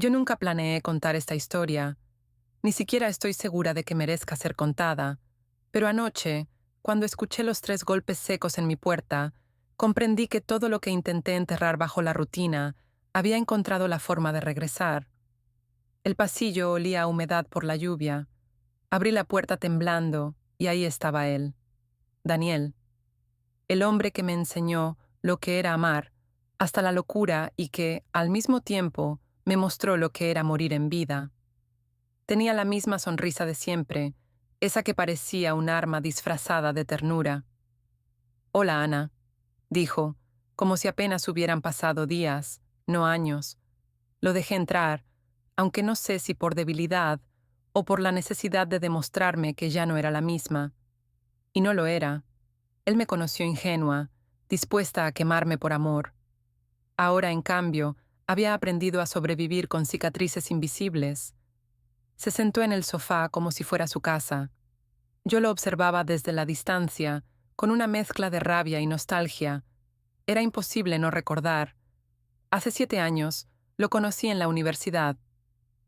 Yo nunca planeé contar esta historia, ni siquiera estoy segura de que merezca ser contada, pero anoche, cuando escuché los 3 golpes secos en mi puerta, comprendí que todo lo que intenté enterrar bajo la rutina había encontrado la forma de regresar. El pasillo olía a humedad por la lluvia. Abrí la puerta temblando y ahí estaba él, Daniel, el hombre que me enseñó lo que era amar, hasta la locura y que, al mismo tiempo, me mostró lo que era morir en vida. Tenía la misma sonrisa de siempre, esa que parecía un arma disfrazada de ternura. «Hola, Ana», dijo, como si apenas hubieran pasado días, no años. Lo dejé entrar, aunque no sé si por debilidad o por la necesidad de demostrarme que ya no era la misma. Y no lo era. Él me conoció ingenua, dispuesta a quemarme por amor. Ahora, en cambio, había aprendido a sobrevivir con cicatrices invisibles. Se sentó en el sofá como si fuera su casa. Yo lo observaba desde la distancia, con una mezcla de rabia y nostalgia. Era imposible no recordar. Hace 7 años, lo conocí en la universidad.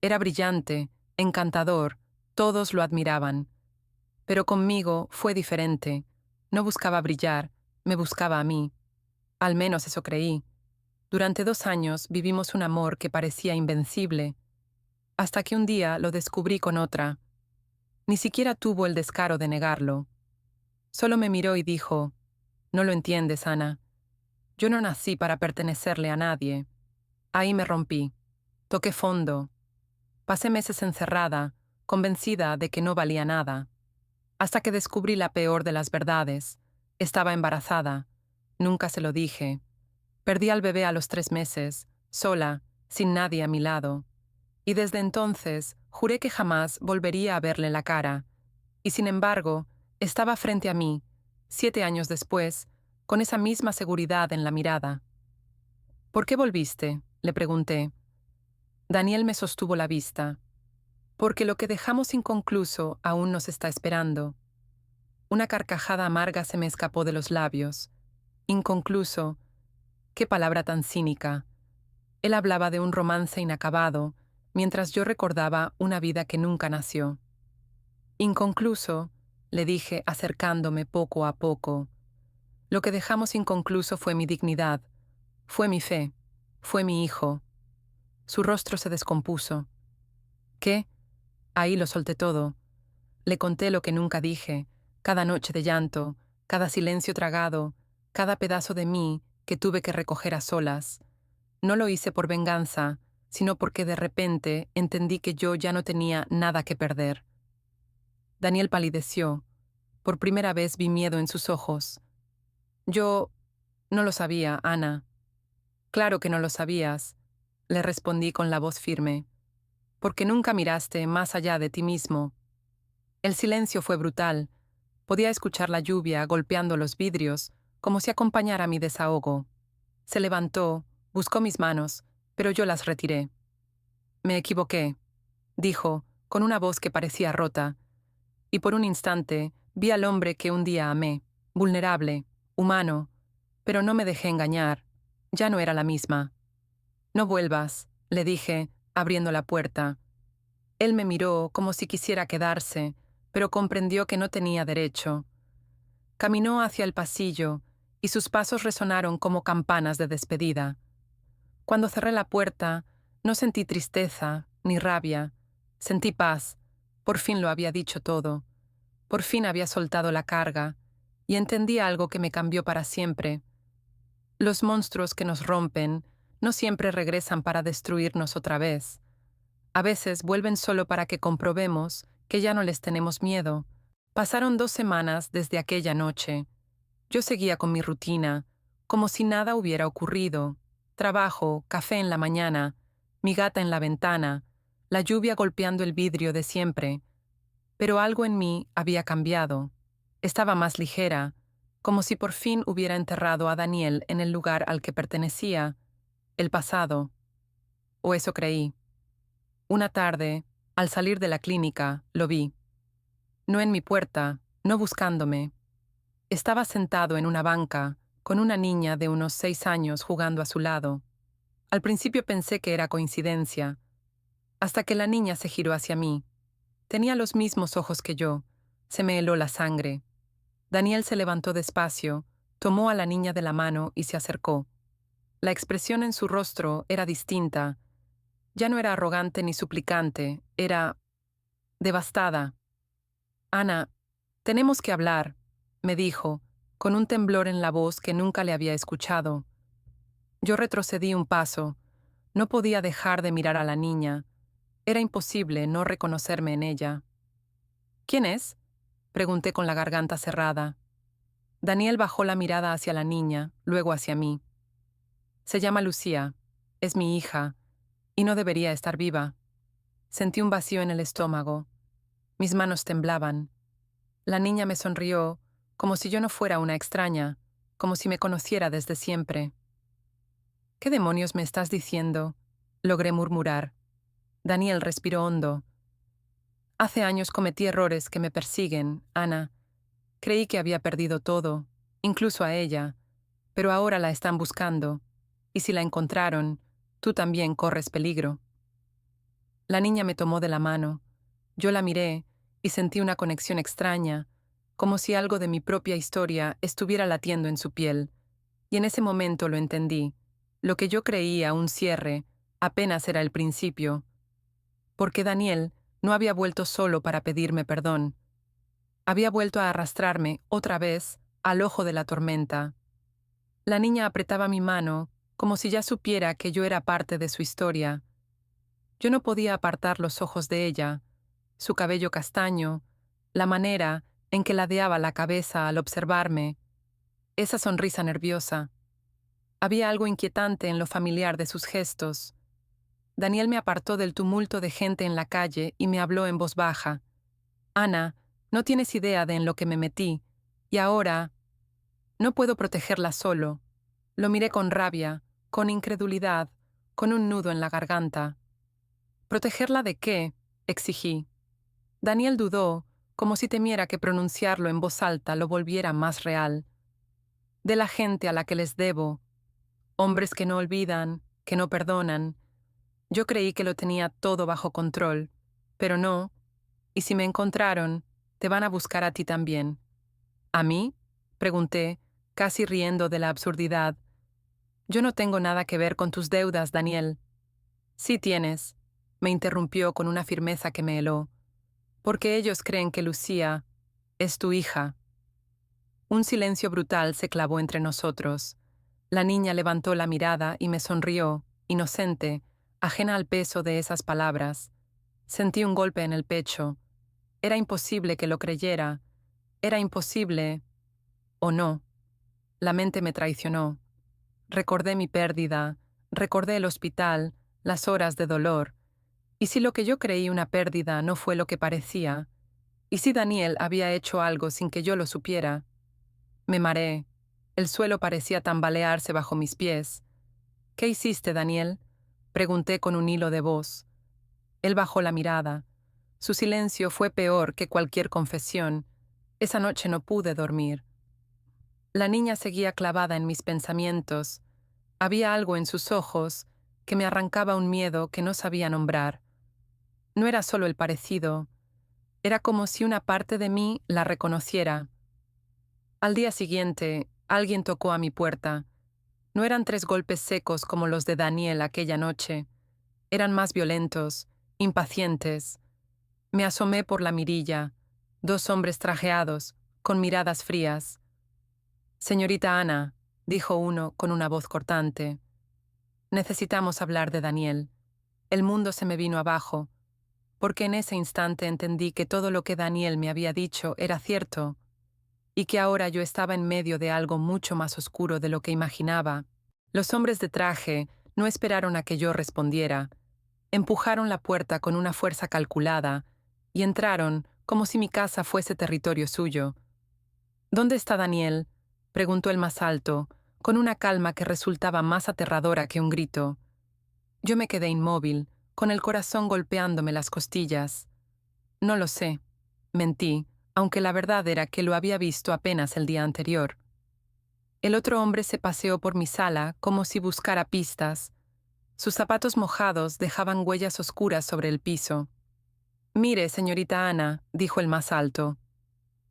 Era brillante, encantador, todos lo admiraban. Pero conmigo fue diferente. No buscaba brillar, me buscaba a mí. Al menos eso creí. Durante 2 años vivimos un amor que parecía invencible, hasta que un día lo descubrí con otra. Ni siquiera tuvo el descaro de negarlo. Solo me miró y dijo, «No lo entiendes, Ana. Yo no nací para pertenecerle a nadie». Ahí me rompí. Toqué fondo. Pasé meses encerrada, convencida de que no valía nada. Hasta que descubrí la peor de las verdades. Estaba embarazada. Nunca se lo dije. Perdí al bebé a los 3 meses, sola, sin nadie a mi lado. Y desde entonces juré que jamás volvería a verle la cara. Y sin embargo, estaba frente a mí, 7 años después, con esa misma seguridad en la mirada. «¿Por qué volviste?», le pregunté. Daniel me sostuvo la vista. «Porque lo que dejamos inconcluso aún nos está esperando». Una carcajada amarga se me escapó de los labios. Inconcluso. Qué palabra tan cínica. Él hablaba de un romance inacabado, mientras yo recordaba una vida que nunca nació. «Inconcluso», le dije acercándome poco a poco. «Lo que dejamos inconcluso fue mi dignidad, fue mi fe, fue mi hijo». Su rostro se descompuso. «¿Qué?». Ahí lo solté todo. Le conté lo que nunca dije, cada noche de llanto, cada silencio tragado, cada pedazo de mí que tuve que recoger a solas. No lo hice por venganza, sino porque de repente entendí que yo ya no tenía nada que perder. Daniel palideció. Por primera vez vi miedo en sus ojos. «Yo no lo sabía, Ana». «Claro que no lo sabías», le respondí con la voz firme, «porque nunca miraste más allá de ti mismo». El silencio fue brutal. Podía escuchar la lluvia golpeando los vidrios, como si acompañara mi desahogo. Se levantó, buscó mis manos, pero yo las retiré. «Me equivoqué», dijo, con una voz que parecía rota, y por un instante vi al hombre que un día amé, vulnerable, humano, pero no me dejé engañar. Ya no era la misma. «No vuelvas», le dije, abriendo la puerta. Él me miró como si quisiera quedarse, pero comprendió que no tenía derecho. Caminó hacia el pasillo, y sus pasos resonaron como campanas de despedida. Cuando cerré la puerta, no sentí tristeza ni rabia. Sentí paz. Por fin lo había dicho todo. Por fin había soltado la carga, y entendí algo que me cambió para siempre. Los monstruos que nos rompen no siempre regresan para destruirnos otra vez. A veces vuelven solo para que comprobemos que ya no les tenemos miedo. Pasaron 2 semanas desde aquella noche. Yo seguía con mi rutina, como si nada hubiera ocurrido. Trabajo, café en la mañana, mi gata en la ventana, la lluvia golpeando el vidrio de siempre. Pero algo en mí había cambiado. Estaba más ligera, como si por fin hubiera enterrado a Daniel en el lugar al que pertenecía, el pasado. O eso creí. Una tarde, al salir de la clínica, lo vi. No en mi puerta, no buscándome. Estaba sentado en una banca, con una niña de unos 6 años jugando a su lado. Al principio pensé que era coincidencia, hasta que la niña se giró hacia mí. Tenía los mismos ojos que yo. Se me heló la sangre. Daniel se levantó despacio, tomó a la niña de la mano y se acercó. La expresión en su rostro era distinta. Ya no era arrogante ni suplicante, era devastada. Ana, tenemos que hablar, me dijo, con un temblor en la voz que nunca le había escuchado. Yo retrocedí un paso. No podía dejar de mirar a la niña. Era imposible no reconocerme en ella. ¿Quién es?, pregunté con la garganta cerrada. Daniel bajó la mirada hacia la niña, luego hacia mí. Se llama Lucía, es mi hija, y no debería estar viva. Sentí un vacío en el estómago. Mis manos temblaban. La niña me sonrió, como si yo no fuera una extraña, como si me conociera desde siempre. ¿Qué demonios me estás diciendo?, logré murmurar. Daniel respiró hondo. Hace años cometí errores que me persiguen, Ana. Creí que había perdido todo, incluso a ella, pero ahora la están buscando, y si la encontraron, tú también corres peligro. La niña me tomó de la mano. Yo la miré y sentí una conexión extraña, como si algo de mi propia historia estuviera latiendo en su piel, y en ese momento lo entendí. Lo que yo creía un cierre apenas era el principio, porque Daniel no había vuelto solo para pedirme perdón. Había vuelto a arrastrarme otra vez al ojo de la tormenta. La niña apretaba mi mano como si ya supiera que yo era parte de su historia. Yo no podía apartar los ojos de ella, su cabello castaño, la manera en que ladeaba la cabeza al observarme, esa sonrisa nerviosa. Había algo inquietante en lo familiar de sus gestos. Daniel me apartó del tumulto de gente en la calle y me habló en voz baja. Ana, no tienes idea de en lo que me metí, y ahora no puedo protegerla solo. Lo miré con rabia, con incredulidad, con un nudo en la garganta. ¿Protegerla de qué?, exigí. Daniel dudó, como si temiera que pronunciarlo en voz alta lo volviera más real. De la gente a la que les debo, hombres que no olvidan, que no perdonan. Yo creí que lo tenía todo bajo control, pero no, y si me encontraron, te van a buscar a ti también. ¿A mí?, pregunté, casi riendo de la absurdidad. Yo no tengo nada que ver con tus deudas, Daniel. Sí tienes, me interrumpió con una firmeza que me heló, porque ellos creen que Lucía es tu hija. Un silencio brutal se clavó entre nosotros. La niña levantó la mirada y me sonrió, inocente, ajena al peso de esas palabras. Sentí un golpe en el pecho. Era imposible que lo creyera. Era imposible, o no. La mente me traicionó. Recordé mi pérdida, recordé el hospital, las horas de dolor. ¿Y si lo que yo creí una pérdida no fue lo que parecía? ¿Y si Daniel había hecho algo sin que yo lo supiera? Me mareé. El suelo parecía tambalearse bajo mis pies. ¿Qué hiciste, Daniel?, pregunté con un hilo de voz. Él bajó la mirada. Su silencio fue peor que cualquier confesión. Esa noche no pude dormir. La niña seguía clavada en mis pensamientos. Había algo en sus ojos que me arrancaba un miedo que no sabía nombrar. No era solo el parecido. Era como si una parte de mí la reconociera. Al día siguiente, alguien tocó a mi puerta. No eran 3 golpes secos como los de Daniel aquella noche. Eran más violentos, impacientes. Me asomé por la mirilla. 2 hombres trajeados, con miradas frías. «Señorita Ana», dijo uno con una voz cortante. «Necesitamos hablar de Daniel». El mundo se me vino abajo, porque en ese instante entendí que todo lo que Daniel me había dicho era cierto, y que ahora yo estaba en medio de algo mucho más oscuro de lo que imaginaba. Los hombres de traje no esperaron a que yo respondiera. Empujaron la puerta con una fuerza calculada y entraron como si mi casa fuese territorio suyo. «¿Dónde está Daniel?», preguntó el más alto, con una calma que resultaba más aterradora que un grito. Yo me quedé inmóvil, con el corazón golpeándome las costillas. «No lo sé», mentí, aunque la verdad era que lo había visto apenas el día anterior. El otro hombre se paseó por mi sala como si buscara pistas. Sus zapatos mojados dejaban huellas oscuras sobre el piso. «Mire, señorita Ana», dijo el más alto.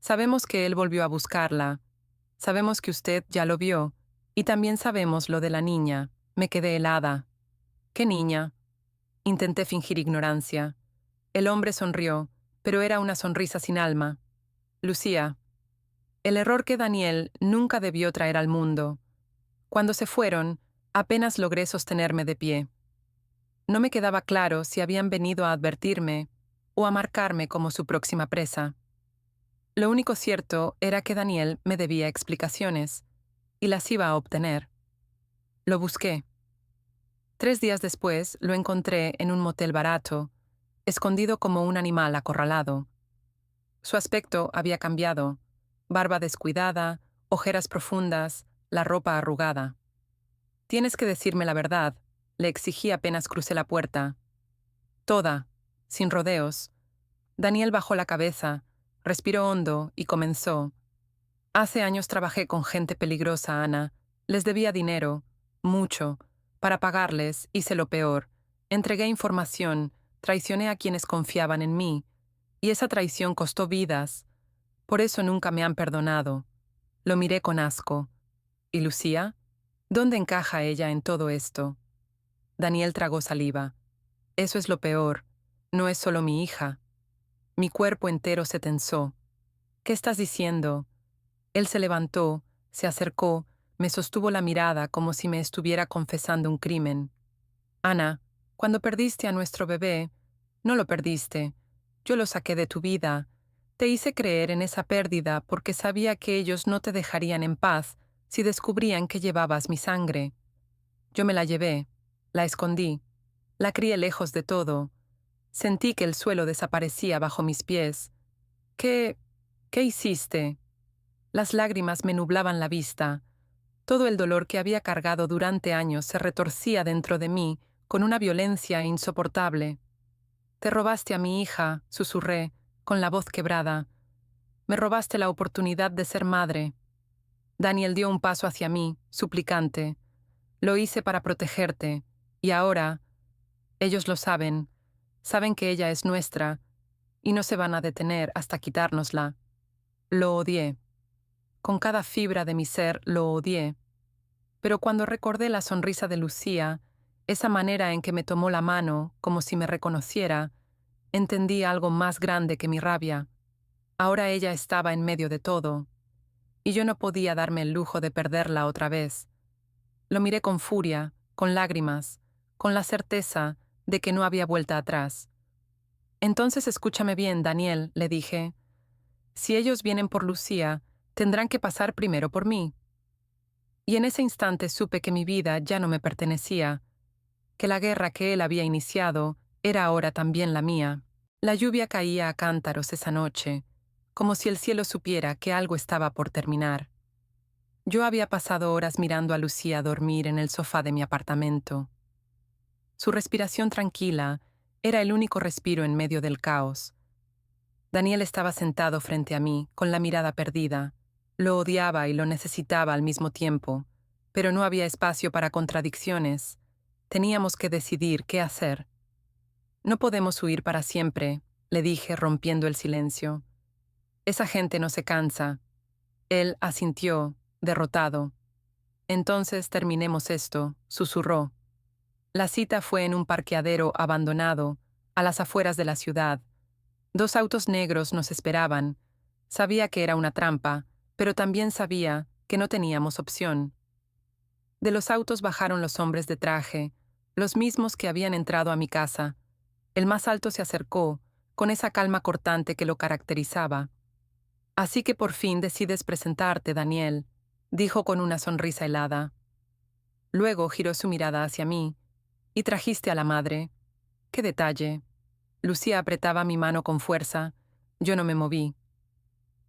«Sabemos que él volvió a buscarla. Sabemos que usted ya lo vio. Y también sabemos lo de la niña». Me quedé helada. «¿Qué niña?». Intenté fingir ignorancia. El hombre sonrió, pero era una sonrisa sin alma. «Lucía». El error que Daniel nunca debió traer al mundo. Cuando se fueron, apenas logré sostenerme de pie. No me quedaba claro si habían venido a advertirme o a marcarme como su próxima presa. Lo único cierto era que Daniel me debía explicaciones, y las iba a obtener. Lo busqué. 3 días después lo encontré en un motel barato, escondido como un animal acorralado. Su aspecto había cambiado: barba descuidada, ojeras profundas, la ropa arrugada. «Tienes que decirme la verdad», le exigí apenas crucé la puerta. «Toda, sin rodeos». Daniel bajó la cabeza, respiró hondo y comenzó. «Hace años trabajé con gente peligrosa, Ana. Les debía dinero, mucho. Para pagarles, hice lo peor. Entregué información, traicioné a quienes confiaban en mí. Y esa traición costó vidas. Por eso nunca me han perdonado». Lo miré con asco. «¿Y Lucía? ¿Dónde encaja ella en todo esto?». Daniel tragó saliva. «Eso es lo peor. No es solo mi hija». Mi cuerpo entero se tensó. «¿Qué estás diciendo?». Él se levantó, se acercó, me sostuvo la mirada como si me estuviera confesando un crimen. «Ana, cuando perdiste a nuestro bebé, no lo perdiste. Yo lo saqué de tu vida. Te hice creer en esa pérdida porque sabía que ellos no te dejarían en paz si descubrían que llevabas mi sangre. Yo me la llevé, la escondí, la crié lejos de todo. Sentí que el suelo desaparecía bajo mis pies. ¿Qué hiciste?». Las lágrimas me nublaban la vista. Todo el dolor que había cargado durante años se retorcía dentro de mí con una violencia insoportable. «Te robaste a mi hija», susurré, con la voz quebrada. «Me robaste la oportunidad de ser madre». Daniel dio un paso hacia mí, suplicante. «Lo hice para protegerte, y ahora, ellos lo saben, saben que ella es nuestra, y no se van a detener hasta quitárnosla». Lo odié. Con cada fibra de mi ser lo odié. Pero cuando recordé la sonrisa de Lucía, esa manera en que me tomó la mano, como si me reconociera, entendí algo más grande que mi rabia. Ahora ella estaba en medio de todo, y yo no podía darme el lujo de perderla otra vez. Lo miré con furia, con lágrimas, con la certeza de que no había vuelta atrás. «Entonces escúchame bien, Daniel», le dije. «Si ellos vienen por Lucía, tendrán que pasar primero por mí». Y en ese instante supe que mi vida ya no me pertenecía, que la guerra que él había iniciado era ahora también la mía. La lluvia caía a cántaros esa noche, como si el cielo supiera que algo estaba por terminar. Yo había pasado horas mirando a Lucía dormir en el sofá de mi apartamento. Su respiración tranquila era el único respiro en medio del caos. Daniel estaba sentado frente a mí, con la mirada perdida. Lo odiaba y lo necesitaba al mismo tiempo, pero no había espacio para contradicciones. Teníamos que decidir qué hacer. «No podemos huir para siempre», le dije, rompiendo el silencio. «Esa gente no se cansa». Él asintió, derrotado. «Entonces terminemos esto», susurró. La cita fue en un parqueadero abandonado, a las afueras de la ciudad. 2 autos negros nos esperaban. Sabía que era una trampa, pero también sabía que no teníamos opción. De los autos bajaron los hombres de traje, los mismos que habían entrado a mi casa. El más alto se acercó, con esa calma cortante que lo caracterizaba. «Así que por fin decides presentarte, Daniel», dijo con una sonrisa helada. Luego giró su mirada hacia mí. «Y trajiste a la madre. ¡Qué detalle!». Lucía apretaba mi mano con fuerza. Yo no me moví.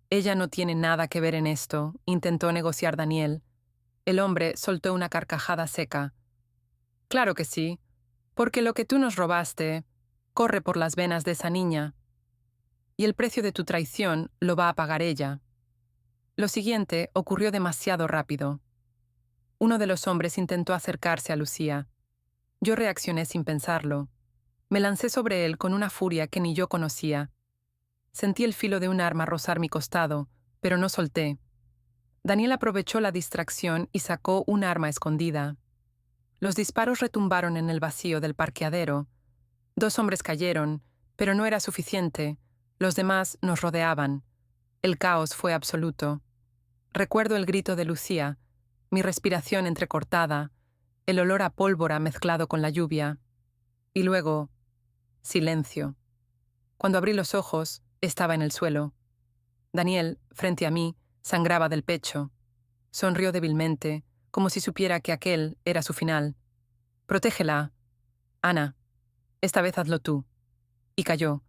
«Ella no tiene nada que ver en esto», intentó negociar Daniel. El hombre soltó una carcajada seca. «Claro que sí, porque lo que tú nos robaste corre por las venas de esa niña. Y el precio de tu traición lo va a pagar ella». Lo siguiente ocurrió demasiado rápido. Uno de los hombres intentó acercarse a Lucía. Yo reaccioné sin pensarlo. Me lancé sobre él con una furia que ni yo conocía. Sentí el filo de un arma rozar mi costado, pero no solté. Daniel aprovechó la distracción y sacó un arma escondida. Los disparos retumbaron en el vacío del parqueadero. 2 hombres cayeron, pero no era suficiente. Los demás nos rodeaban. El caos fue absoluto. Recuerdo el grito de Lucía, mi respiración entrecortada, el olor a pólvora mezclado con la lluvia. Y luego, silencio. Cuando abrí los ojos, estaba en el suelo. Daniel, frente a mí, sangraba del pecho. Sonrió débilmente, como si supiera que aquel era su final. «Protégela. Ana, esta vez hazlo tú». Y cayó.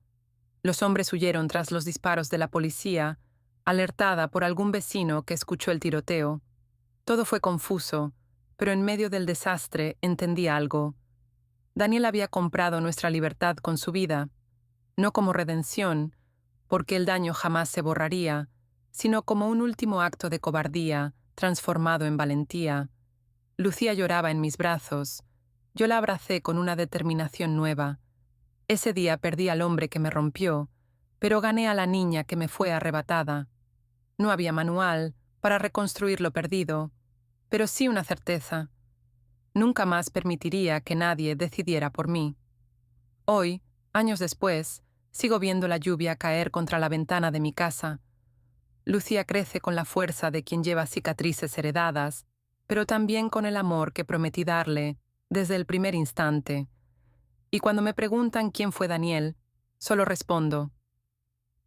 Los hombres huyeron tras los disparos de la policía, alertada por algún vecino que escuchó el tiroteo. Todo fue confuso, pero en medio del desastre entendí algo. Daniel había comprado nuestra libertad con su vida, no como redención, porque el daño jamás se borraría, sino como un último acto de cobardía transformado en valentía. Lucía lloraba en mis brazos. Yo la abracé con una determinación nueva. Ese día perdí al hombre que me rompió, pero gané a la niña que me fue arrebatada. No había manual para reconstruir lo perdido, pero sí una certeza. Nunca más permitiría que nadie decidiera por mí. Hoy, años después, sigo viendo la lluvia caer contra la ventana de mi casa. Lucía crece con la fuerza de quien lleva cicatrices heredadas, pero también con el amor que prometí darle desde el primer instante. Y cuando me preguntan quién fue Daniel, solo respondo: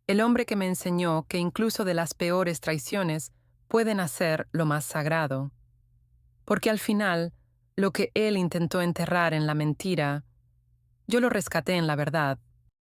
el hombre que me enseñó que incluso de las peores traiciones puede nacer lo más sagrado. Porque al final, lo que él intentó enterrar en la mentira, yo lo rescaté en la verdad.